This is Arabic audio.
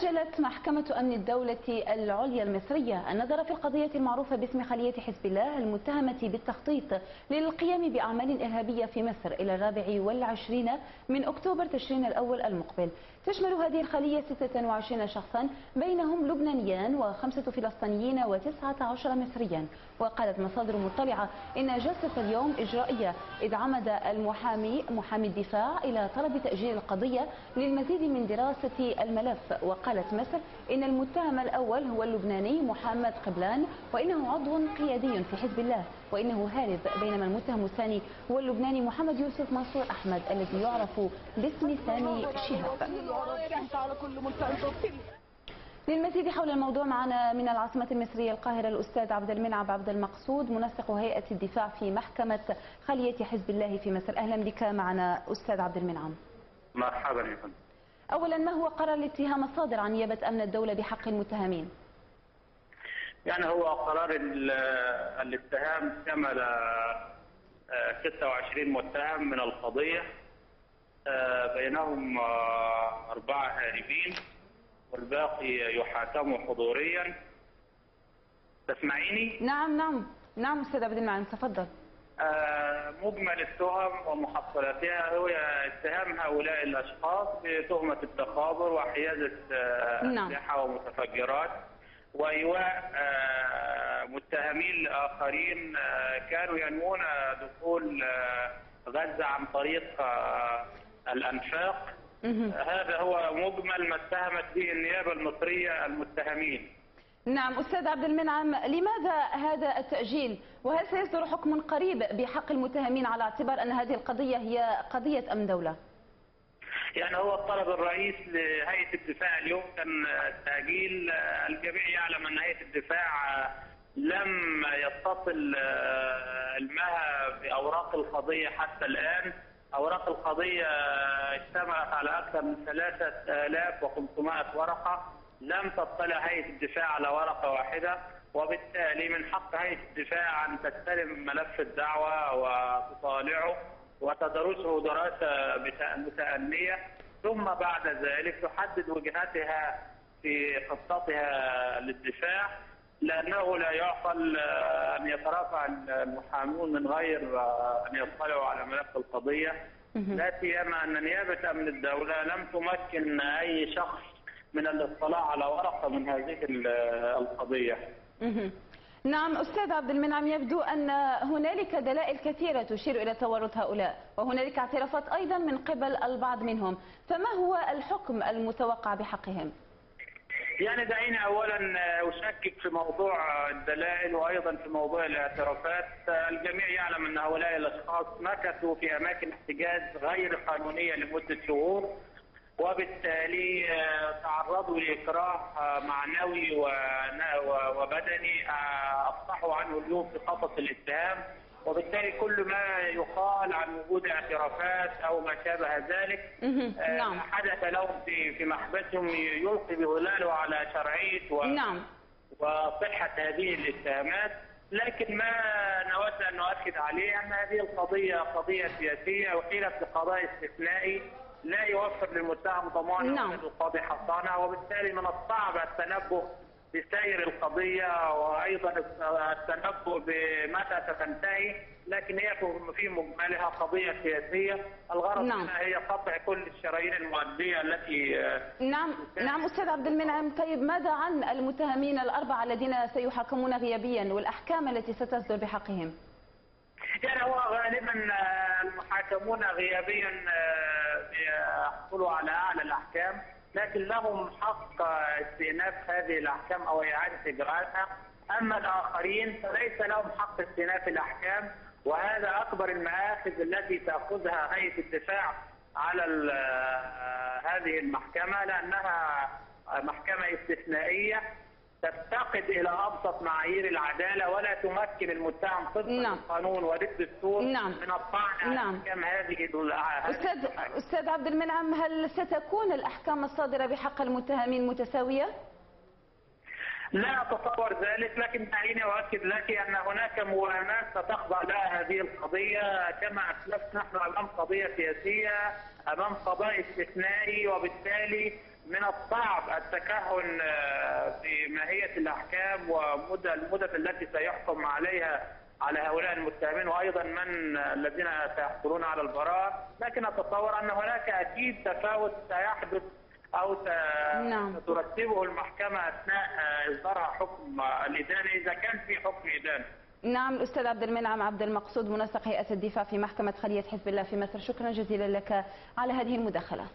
أجلت محكمة أمن الدولة العليا المصرية النظر في القضية المعروفة باسم خلية حزب الله المتهمة بالتخطيط للقيام بأعمال إرهابية في مصر إلى 24 من أكتوبر تشرين الأول المقبل. تشمل هذه الخلية 26 شخصا بينهم لبنانيان و5 فلسطينيين و19 مصريا. وقالت مصادر مطلعة إن جلسة اليوم إجرائية، إذ عمد محامي الدفاع إلى طلب تأجيل القضية للمزيد من دراسة الملف. وقالت مصر إن المتهم الأول هو اللبناني محمد قبلان، وإنه عضو قيادي في حزب الله وإنه هارب، بينما المتهم الثاني هو اللبناني محمد يوسف منصور أحمد الذي يعرف باسم سامي شهاب. للمزيد حول الموضوع معنا من العاصمة المصرية القاهرة الأستاذ عبد المنعم عبد المقصود، منسق هيئة الدفاع في محكمة خلية حزب الله في مصر. أهلا بك معنا أستاذ عبد المنعم. مرحبا يا فندم. أولا، ما هو قرار الاتهام الصادر عن نيابة أمن الدولة بحق المتهمين؟ يعني هو قرار الاتهام شمل 26 متهم من القضية، بينهم 4 هاربين والباقي يحاكم حضوريا. تسمعيني؟ نعم أستاذ عبد المنعم، تفضل. مجمل التهم ومحصلاتها هو اتهام هؤلاء الاشخاص بتهمه التخابر وحيازه اسلحه ومتفجرات وايواء متهمين اخرين كانوا ينوون دخول غزه عن طريق الانفاق. هذا هو مجمل ما اتهمت به النيابه المصريه المتهمين. نعم أستاذ عبد المنعم، لماذا هذا التأجيل؟ وهل سيصدر حكم قريب بحق المتهمين على اعتبار أن هذه القضية هي قضية أمن دولة؟ يعني هو الطلب الرئيس لهيئة الدفاع اليوم كان التأجيل. الجميع يعلم أن هيئة الدفاع لم يتصل علمها بأوراق القضية حتى الآن. أوراق القضية اجتمعت على أكثر من 3500 ورقة، لم تطلع هيئة الدفاع على ورقة واحدة، وبالتالي من حق هيئة الدفاع أن تستلم ملف الدعوة وتطالعه وتدرسه دراسة متأنية، ثم بعد ذلك تحدد وجهتها في خطتها للدفاع، لأنه لا يعقل أن يترافع المحامون من غير أن يطلعوا على ملف القضية، لا سيما أن نيابة أمن الدولة لم تمكن أي شخص من الاطلاع على ورقة من هذه القضية. نعم أستاذ عبد المنعم، يبدو أن هنالك دلائل كثيرة تشير إلى تورط هؤلاء، وهنالك اعترافات أيضا من قبل البعض منهم، فما هو الحكم المتوقع بحقهم؟ يعني دعيني أولا أشكك في موضوع الدلائل وأيضا في موضوع الاعترافات. الجميع يعلم أن هؤلاء الأشخاص مكثوا في أماكن احتجاز غير قانونية لمدة شهور، وبالتالي تعرضوا لإكراه معنوي وبدني أفصحوا عنه اليوم في قفص الاتهام، وبالتالي كل ما يقال عن وجود اعترافات أو ما شابه ذلك حدث لهم في محبسهم يلقي بظلاله على شرعية وصحة هذه الاتهامات. لكن ما نود أن نؤكد عليه أن هذه القضية قضية سياسية وحيلت بقضاء استثنائي لا يوفر للمتهم ضمانا من القاضي حصانه، وبالتالي من الصعب التنبؤ بسير القضيه وايضا التنبؤ بمتى ستنتهي، لكن هي في مجملها قضيه سياسيه الغرض منها هي قطع كل الشرايين المؤديه التي نعم أستاذ عبد المنعم. طيب ماذا عن المتهمين ال4 الذين سيحاكمون غيابيا والأحكام التي ستصدر بحقهم؟ يعني هو غالبا المحاكمون غيابيا يحصلوا على اعلى الاحكام، لكن لهم حق استئناف هذه الاحكام او اعاده اجراءاتها. اما الاخرين فليس لهم حق استئناف الاحكام، وهذا اكبر المآخذ التي تاخذها هيئه الدفاع على هذه المحكمه، لانها محكمه استثنائيه تفتقد الى ابسط معايير العداله ولا تمكن المتهم طبقا للقانون وللدستور من الطعن على احكام هذه استاذ عبد المنعم، هل ستكون الاحكام الصادره بحق المتهمين متساويه؟ لا أتصور ذلك، لكن دعيني أؤكد لك أن هناك موائمات ستخضع لها هذه القضية. كما أسلفت نحن أمام قضية سياسية، أمام قضاء استثنائي، وبالتالي من الصعب التكهن بماهية الأحكام المدد التي سيحكم عليها على هؤلاء المتهمين، وأيضا من الذين سيحصلون على البراءة، لكن أتصور أن هناك أكيد تفاوت سيحدث أو ترتبه المحكمة أثناء إصدارها حكم الإدانة إذا كان في حكم إدانة. نعم، الأستاذ عبد المنعم عبد المقصود منسق هيئة الدفاع في محكمة خلية حزب الله في مصر، شكرا جزيلا لك على هذه المداخلة.